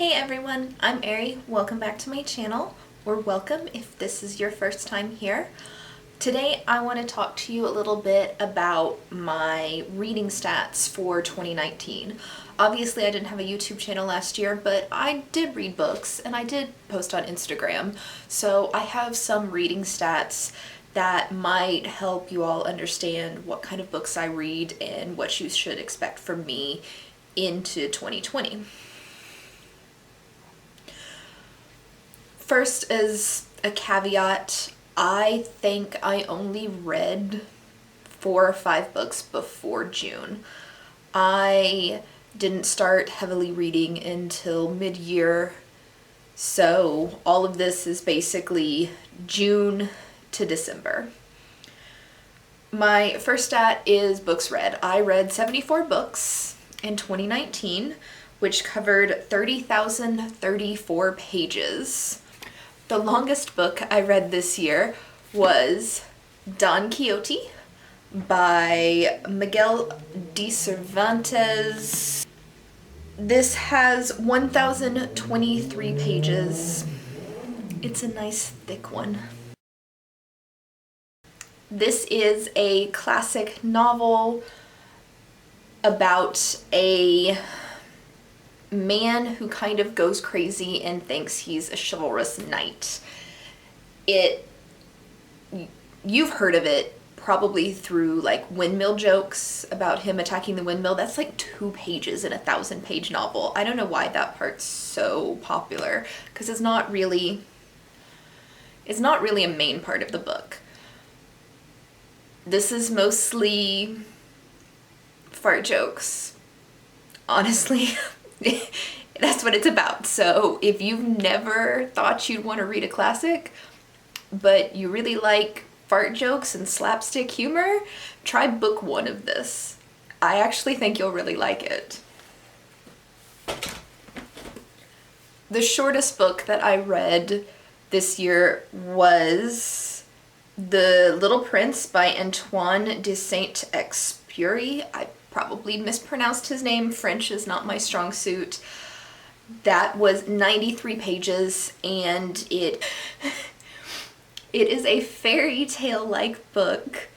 Hey everyone, I'm Ari. Welcome back to my channel, or welcome if this is your first time here. Today I want to talk to you a little bit about my reading stats for 2019. Obviously I didn't have a YouTube channel last year, but I did read books and I did post on Instagram, so I have some reading stats that might help you all understand what kind of books I read and what you should expect from me into 2020. First, as a caveat, I think I only read 4 or 5 books before June. I didn't start heavily reading until mid-year, so all of this is basically June to December. My first stat is books read. I read 74 books in 2019, which covered 30,034 pages. The longest book I read this year was Don Quixote by Miguel de Cervantes. This has 1,023 pages. It's a nice thick one. This is a classic novel about a man who kind of goes crazy and thinks he's a chivalrous knight. You've heard of it probably through like windmill jokes about him attacking the windmill. That's like 2 pages in a 1,000-page novel. I don't know why that part's so popular, because it's not really a main part of the book. This is mostly fart jokes, honestly. That's what it's about. So if you've never thought you'd want to read a classic, but you really like fart jokes and slapstick humor, try book 1 of this. I actually think you'll really like it. The shortest book that I read this year was The Little Prince by Antoine de Saint-Exupéry. I probably mispronounced his name. French is not my strong suit. That was 93 pages, and it is a fairy tale-like book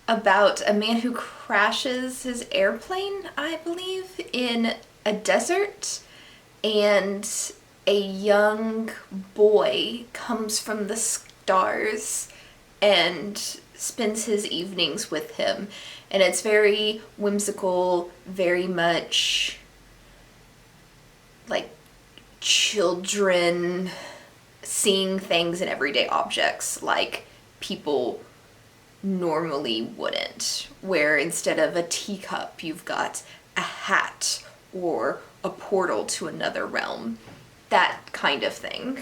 about a man who crashes his airplane, I believe, in a desert, and a young boy comes from the stars and spends his evenings with him. And it's very whimsical, very much like children seeing things in everyday objects like people normally wouldn't, where instead of a teacup you've got a hat or a portal to another realm, that kind of thing.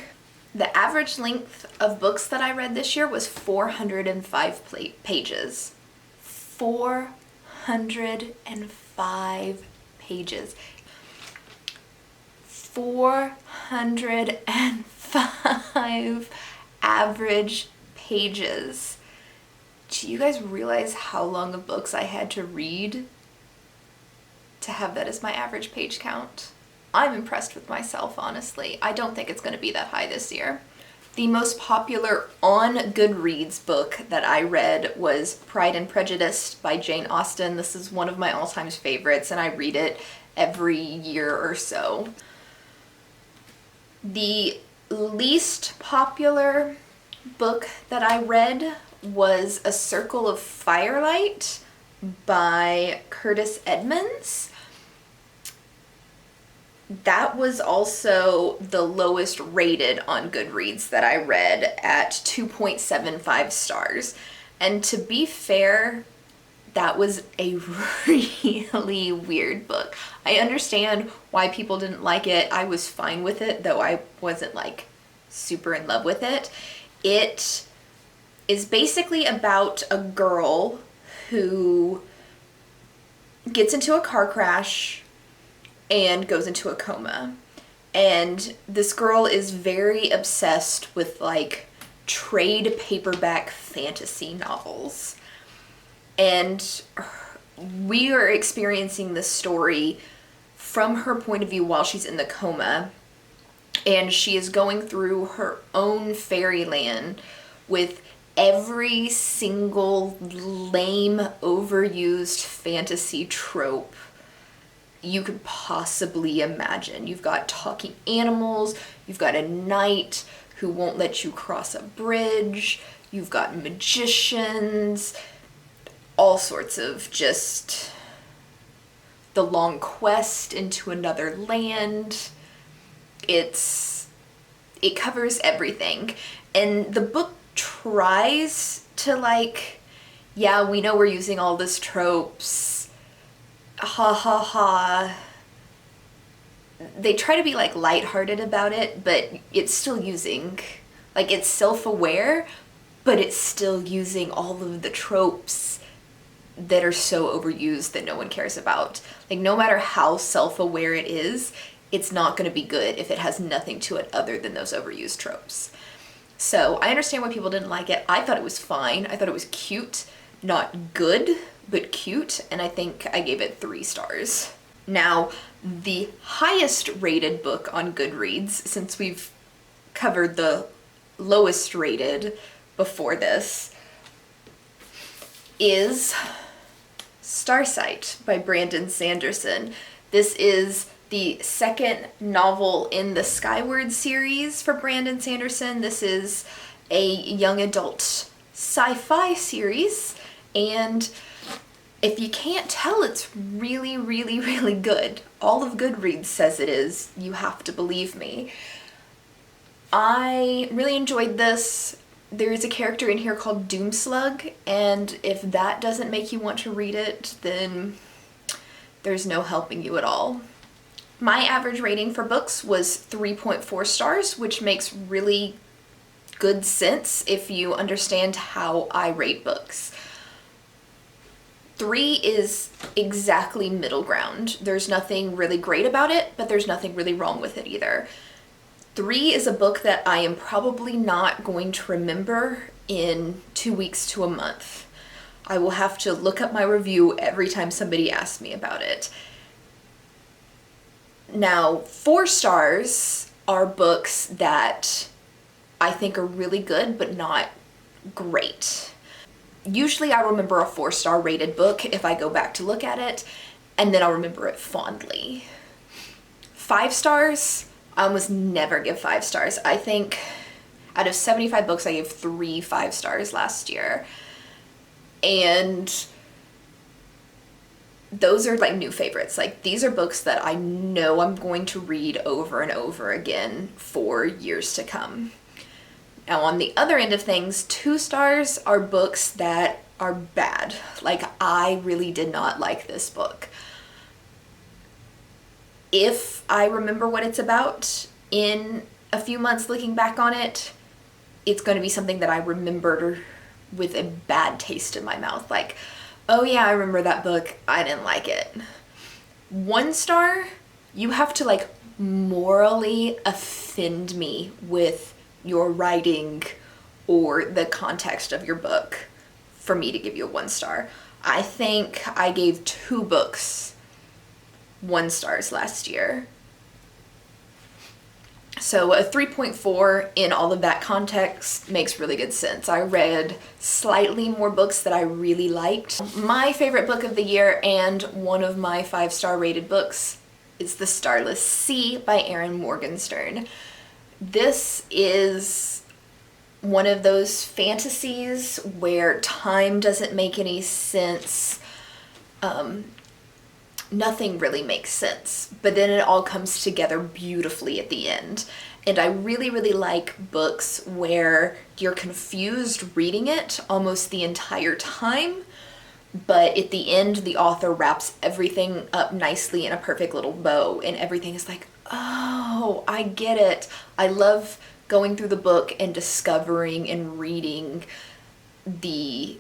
The average length of books that I read this year was 405 pages. 405 pages. 405 average pages. Do you guys realize how long of books I had to read to have that as my average page count? I'm impressed with myself, honestly. I don't think it's going to be that high this year. The most popular on Goodreads book that I read was Pride and Prejudice by Jane Austen. This is one of my all-time favorites, and I read it every year or so. The least popular book that I read was A Circle of Firelight by Curtis Edmonds. That was also the lowest rated on Goodreads that I read at 2.75 stars. And to be fair, that was a really weird book. I understand why people didn't like it. I was fine with it, though I wasn't like super in love with it. It is basically about a girl who gets into a car crash and goes into a coma. And this girl is very obsessed with like trade paperback fantasy novels. And we are experiencing this story from her point of view while she's in the coma, and she is going through her own fairyland with every single lame, overused fantasy trope you could possibly imagine. You've got talking animals, you've got a knight who won't let you cross a bridge, you've got magicians, all sorts of just the long quest into another land. It covers everything. And the book tries to like, yeah, we know we're using all this tropes, ha ha ha. They try to be like lighthearted about it, but it's still using, like, it's self-aware, but it's still using all of the tropes that are so overused that no one cares about. Like, no matter how self-aware it is, it's not going to be good if it has nothing to it other than those overused tropes. So I understand why people didn't like it. I thought it was fine. I thought it was cute. Not good, but cute. And I think I gave it 3 stars. Now, the highest rated book on Goodreads, since we've covered the lowest rated before this, is Starsight by Brandon Sanderson. This is the second novel in the Skyward series for Brandon Sanderson. This is a young adult sci-fi series, and if you can't tell, it's really, really, really good. All of Goodreads says it is. You have to believe me. I really enjoyed this. There is a character in here called Doomslug, and if that doesn't make you want to read it, then there's no helping you at all. My average rating for books was 3.4 stars, which makes really good sense if you understand how I rate books. 3 is exactly middle ground. There's nothing really great about it, but there's nothing really wrong with it either. 3 is a book that I am probably not going to remember in 2 weeks to a month. I will have to look up my review every time somebody asks me about it. Now, 4 stars are books that I think are really good, but not great. Usually I remember a 4-star rated book if I go back to look at it, and then I'll remember it fondly. 5 stars, I almost never give 5 stars. I think out of 75 books, I gave 3 5 stars last year. And those are like new favorites. Like, these are books that I know I'm going to read over and over again for years to come. Now, on the other end of things, 2 stars are books that are bad. Like, I really did not like this book. If I remember what it's about in a few months looking back on it, it's going to be something that I remembered with a bad taste in my mouth. Like, oh yeah, I remember that book, I didn't like it. 1 star, you have to like morally offend me with your writing or the context of your book for me to give you a 1 star. I think I gave 2 books 1 stars last year. So a 3.4 in all of that context makes really good sense. I read slightly more books that I really liked. My favorite book of the year and one of my 5-star rated books is The Starless Sea by Erin Morgenstern. This is one of those fantasies where time doesn't make any sense. Nothing really makes sense, but then it all comes together beautifully at the end. And I really, really like books where you're confused reading it almost the entire time, but at the end, the author wraps everything up nicely in a perfect little bow, and everything is like, oh, I get it. I love going through the book and discovering and reading the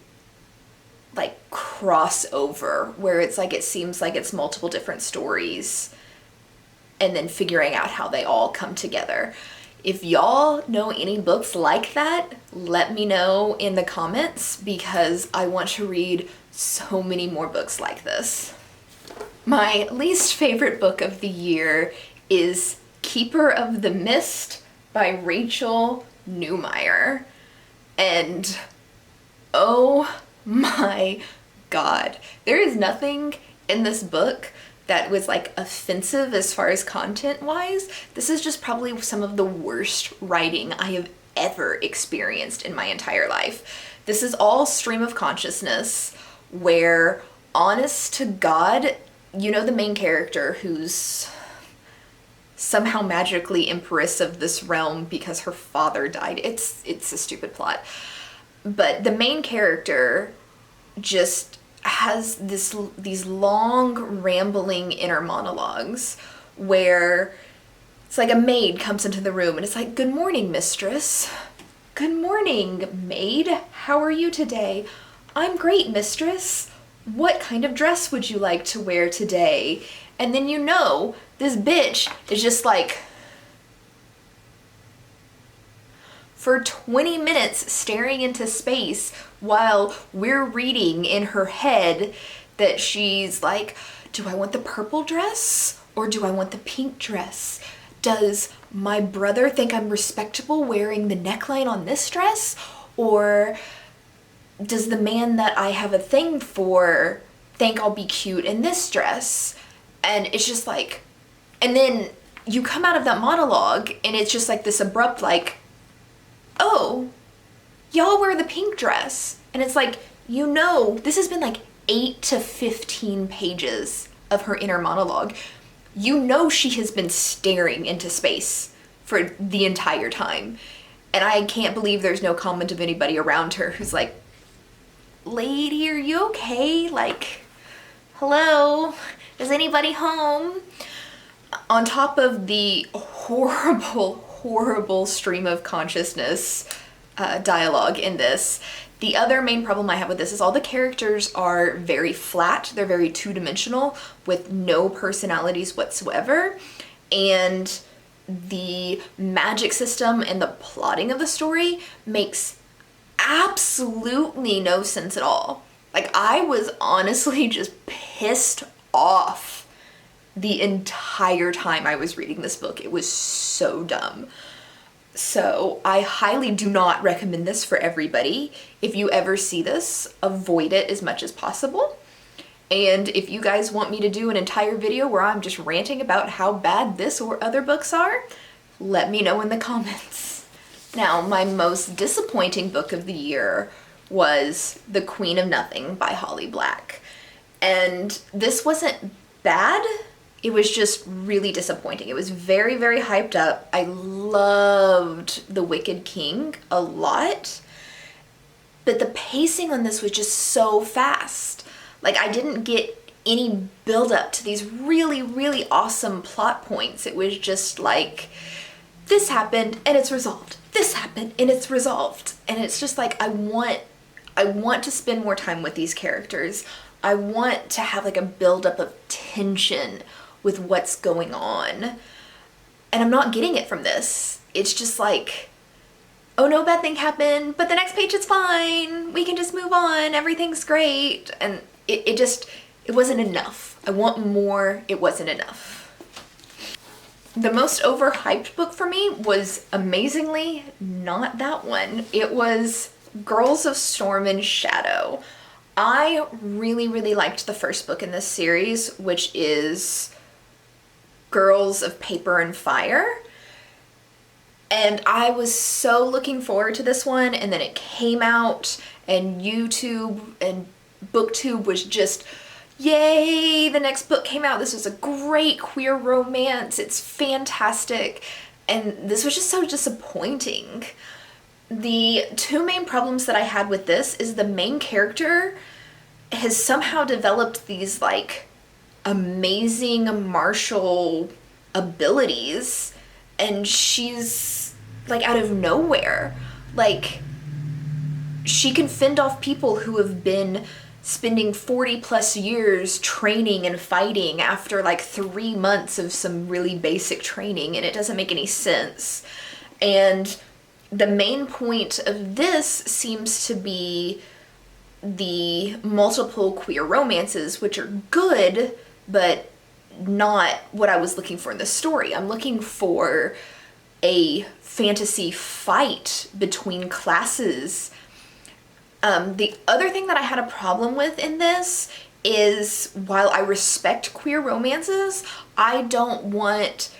like crossover where it's like it seems like it's multiple different stories and then figuring out how they all come together. If y'all know any books like that, let me know in the comments because I want to read so many more books like this. My least favorite book of the year is Keeper of the Mist by Rachel Newmeyer. And oh my God, there is nothing in this book that was like offensive as far as content wise. This is just probably some of the worst writing I have ever experienced in my entire life. This is all stream of consciousness where, honest to God, you know the main character who's somehow magically empress of this realm because her father died. It's a stupid plot. But the main character just has these long rambling inner monologues where it's like a maid comes into the room and it's like, "Good morning, mistress." "Good morning, maid. How are you today?" "I'm great, mistress. What kind of dress would you like to wear today?" And then you know this bitch is just like for 20 minutes staring into space while we're reading in her head that she's like, "Do I want the purple dress or do I want the pink dress? Does my brother think I'm respectable wearing the neckline on this dress? Or does the man that I have a thing for think I'll be cute in this dress?" And it's just like, and then you come out of that monologue and it's just like this abrupt like, "Oh, y'all wear the pink dress." And it's like, you know, this has been like 8 to 15 pages of her inner monologue. You know she has been staring into space for the entire time. And I can't believe there's no comment of anybody around her who's like, "Lady, are you okay? Like, hello? Is anybody home?" On top of the horrible stream of consciousness dialogue in this, the other main problem I have with this is all the characters are very flat. They're very two-dimensional with no personalities whatsoever. And the magic system and the plotting of the story makes absolutely no sense at all. Like, I was honestly just pissed off the entire time I was reading this book. It was so dumb. So I highly do not recommend this for everybody. If you ever see this, avoid it as much as possible. And if you guys want me to do an entire video where I'm just ranting about how bad this or other books are, let me know in the comments. Now, my most disappointing book of the year was The Queen of Nothing by Holly Black. And this wasn't bad. It was just really disappointing. It was very, very hyped up. I loved The Wicked King a lot, but the pacing on this was just so fast. Like, I didn't get any build up to these really, really awesome plot points. It was just like, this happened and it's resolved. This happened and it's resolved. And it's just like, I want to spend more time with these characters. I want to have like a build up of tension with what's going on. And I'm not getting it from this. It's just like, oh no, bad thing happened, but the next page it's fine. We can just move on. Everything's great. And it wasn't enough. I want more. It wasn't enough. The most overhyped book for me was amazingly not that one. It was Girls of Storm and Shadow. I really, really liked the first book in this series, which is Girls of Paper and Fire. And I was so looking forward to this one, and then it came out, and YouTube and BookTube was just, yay, the next book came out. This was a great queer romance. It's fantastic. And this was just so disappointing. The two main problems that I had with this is the main character has somehow developed these like amazing martial abilities, and she's like out of nowhere. Like, she can fend off people who have been spending 40 plus years training and fighting after like 3 months of some really basic training, and it doesn't make any sense. And the main point of this seems to be the multiple queer romances, which are good. but not what I was looking for in the story. I'm looking for a fantasy fight between classes. The other thing that I had a problem with in this is, while I respect queer romances, I don't want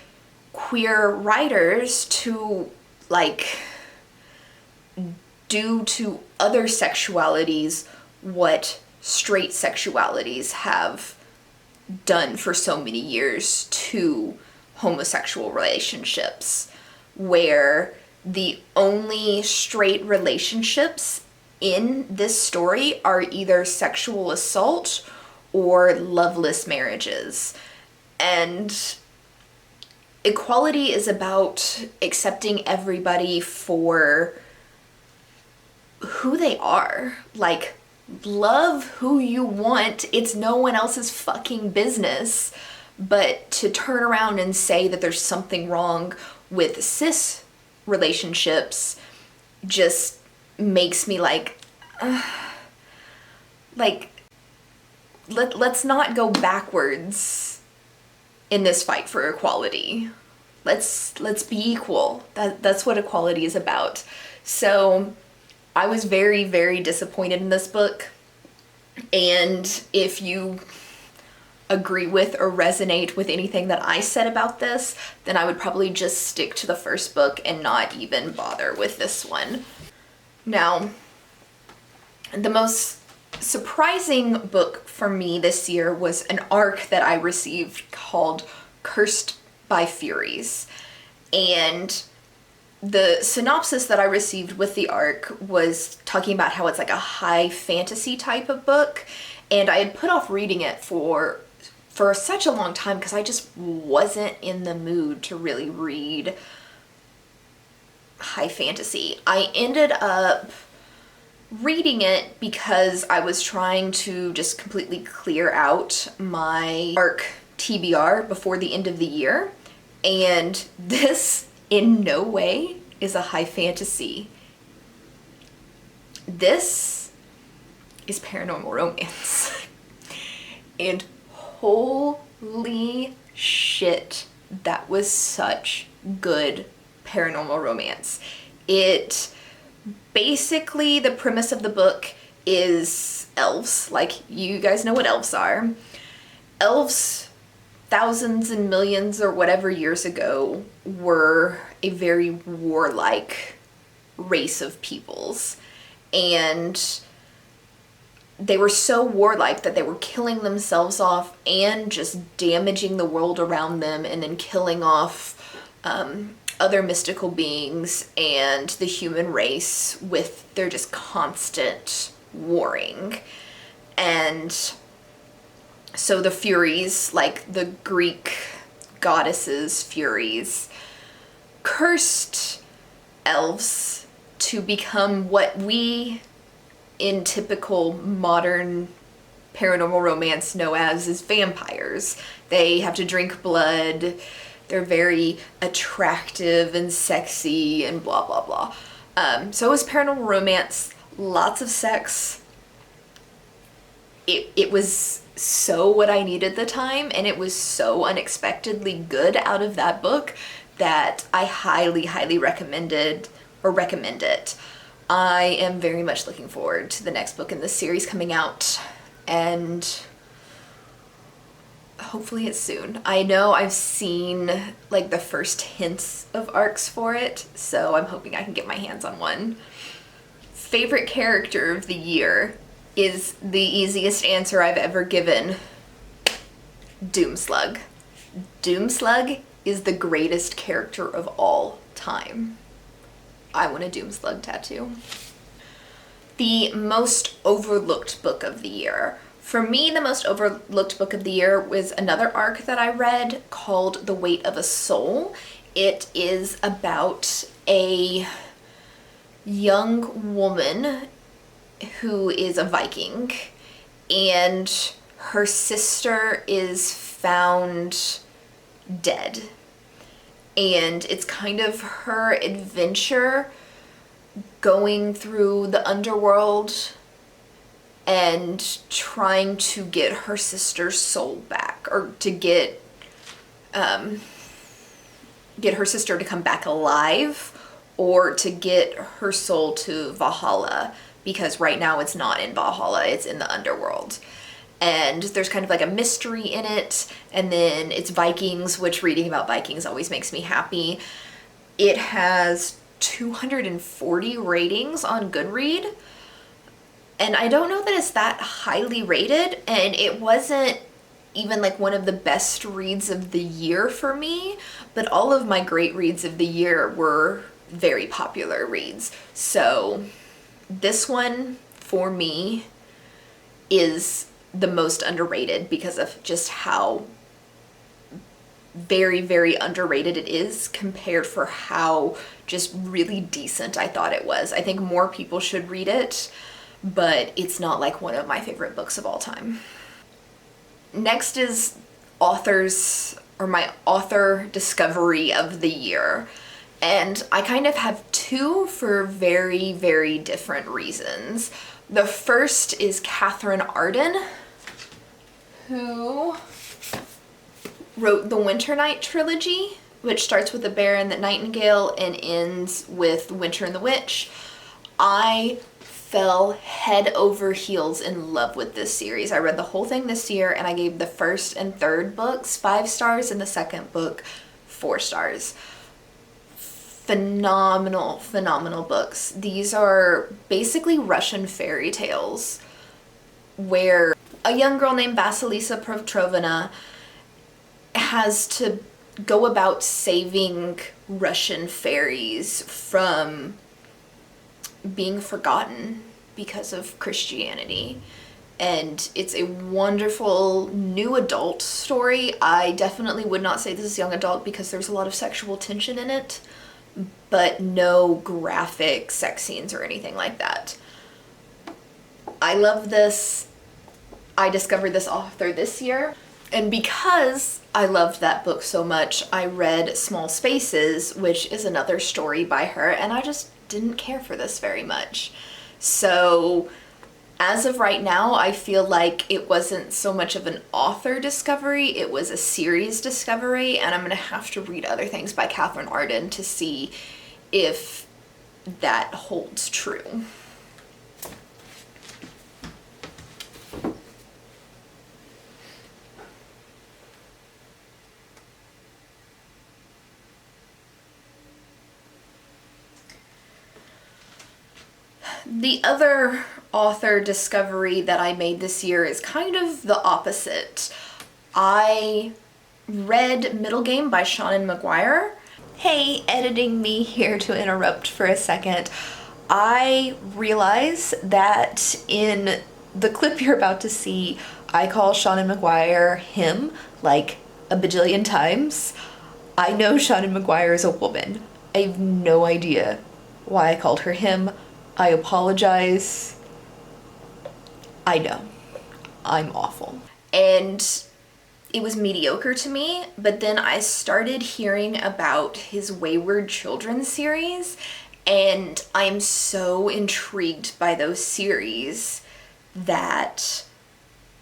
queer writers to, like, do to other sexualities what straight sexualities have done for so many years to homosexual relationships, where the only straight relationships in this story are either sexual assault or loveless marriages. And equality is about accepting everybody for who they are. Like, love who you want. It's no one else's fucking business. But to turn around and say that there's something wrong with cis relationships just makes me like, let's not go backwards in this fight for equality. Let's be equal. That's what equality is about. So I was very, very disappointed in this book. And if you agree with or resonate with anything that I said about this, then I would probably just stick to the first book and not even bother with this one. Now, the most surprising book for me this year was an arc that I received called Cursed by FURIES. And the synopsis that I received with the arc was talking about how it's like a high fantasy type of book. And I had put off reading it for such a long time because I just wasn't in the mood to really read high fantasy. I ended up reading it because I was trying to just completely clear out my ARC TBR before the end of the year. And this in no way is a high fantasy. This is paranormal romance. And holy shit, that was such good paranormal romance. It basically, the premise of the book is elves. Like, you guys know what elves are. Elves, thousands and millions or whatever years ago, were a very warlike race of peoples. And they were so warlike that they were killing themselves off and just damaging the world around them, and then killing off other mystical beings and the human race with their just constant warring. And so the Furies, like the Greek goddesses Furies, cursed elves to become what we in typical modern paranormal romance know as vampires. They have to drink blood. They're very attractive and sexy and blah, blah, blah. So it was paranormal romance, lots of sex. It was so what I needed at the time, and it was so unexpectedly good out of that book that I highly, highly recommend it. I am very much looking forward to the next book in this series coming out, and hopefully it's soon. I know I've seen like the first hints of arcs for it, so I'm hoping I can get my hands on one. Favorite character of the year is the easiest answer I've ever given. Doomslug. Doomslug is the greatest character of all time. I want a Doomslug tattoo. The most overlooked book of the year. For me, the most overlooked book of the year was another arc that I read called The Weight of a Soul. It is about a young woman who is a Viking, and her sister is found dead. And it's kind of her adventure going through the underworld and trying to get her sister's soul back, or to get her sister to come back alive, or to get her soul to Valhalla, because right now it's not in Valhalla, it's in the underworld. And there's kind of like a mystery in it, and then it's Vikings, which reading about Vikings always makes me happy. It has 240 ratings on Goodreads, and I don't know that it's that highly rated, and it wasn't even like one of the best reads of the year for me, but all of my great reads of the year were very popular reads. So this one for me is the most underrated because of just how very, very underrated it is compared for how just really decent I thought it was. I think more people should read it, but it's not like one of my favorite books of all time. Next is authors, or my author discovery of the year. And I kind of have two for very, very different reasons. The first is Catherine Arden, who wrote the Winter Night trilogy, which starts with The Bear and the Nightingale and ends with Winter and the Witch. I fell head over heels in love with this series. I read the whole thing this year, and I gave the first and third books 5 stars and the second book 4 stars. Phenomenal, phenomenal books. These are basically Russian fairy tales where a young girl named Vasilisa Petrovna has to go about saving Russian fairies from being forgotten because of Christianity. And it's a wonderful new adult story. I definitely would not say this is young adult because there's a lot of sexual tension in it, but no graphic sex scenes or anything like that. I love this. I discovered this author this year, and because I loved that book so much, I read Small Spaces, which is another story by her, and I just didn't care for this very much. So as of right now, I feel like it wasn't so much of an author discovery, it was a series discovery, and I'm gonna have to read other things by Catherine Arden to see if that holds true. The other author discovery that I made this year is kind of the opposite. I read Middle Game by Seanan McGuire. Hey, editing me here to interrupt for a second. I realize that in the clip you're about to see, I call Seanan McGuire him like a bajillion times. I know Seanan McGuire is a woman. I have no idea why I called her him. I apologize. I know. I'm awful. And it was mediocre to me, but then I started hearing about his Wayward Children series, and I'm so intrigued by those series that,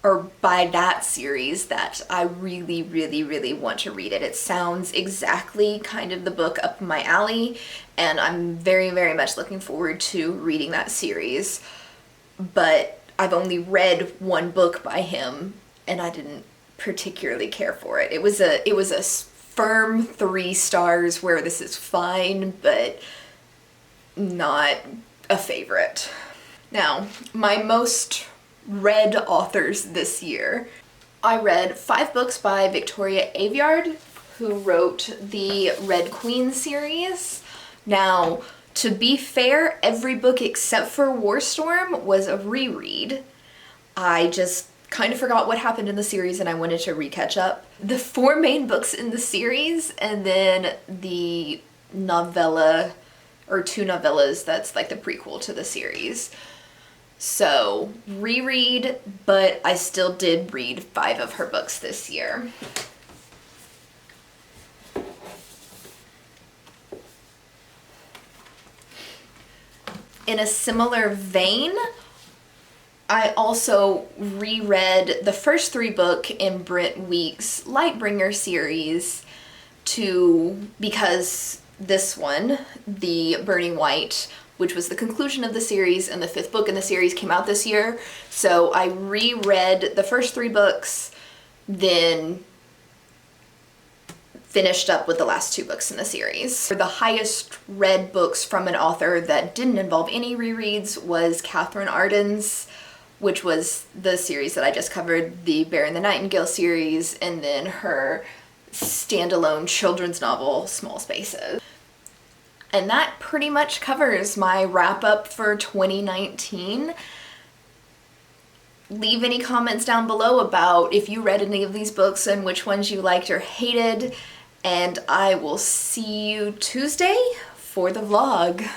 or by that series, that I really, really, really want to read it. It sounds exactly kind of the book up my alley, and I'm very, very much looking forward to reading that series. But I've only read one book by him, and I didn't particularly care for it. It was a firm 3 stars, where this is fine, but not a favorite. Now, my most read authors this year. I read 5 books by Victoria Aveyard, who wrote the Red Queen series. Now, to be fair, every book except for Warstorm was a reread. I just kind of forgot what happened in the series and I wanted to re-catch up. The 4 main books in the series, and then the novella, or 2 novellas that's like the prequel to the series. So, reread, but I still did read 5 of her books this year. In a similar vein, I also reread the first 3 books in Brent Week's Lightbringer series because this one, The Burning White, which was the conclusion of the series and the 5th book in the series, came out this year. So I reread the first 3 books, then finished up with the last 2 books in the series. The highest read books from an author that didn't involve any rereads was Catherine Arden's, which was the series that I just covered, the Bear and the Nightingale series, and then her standalone children's novel, Small Spaces. And that pretty much covers my wrap-up for 2019. Leave any comments down below about if you read any of these books and which ones you liked or hated, and I will see you Tuesday for the vlog.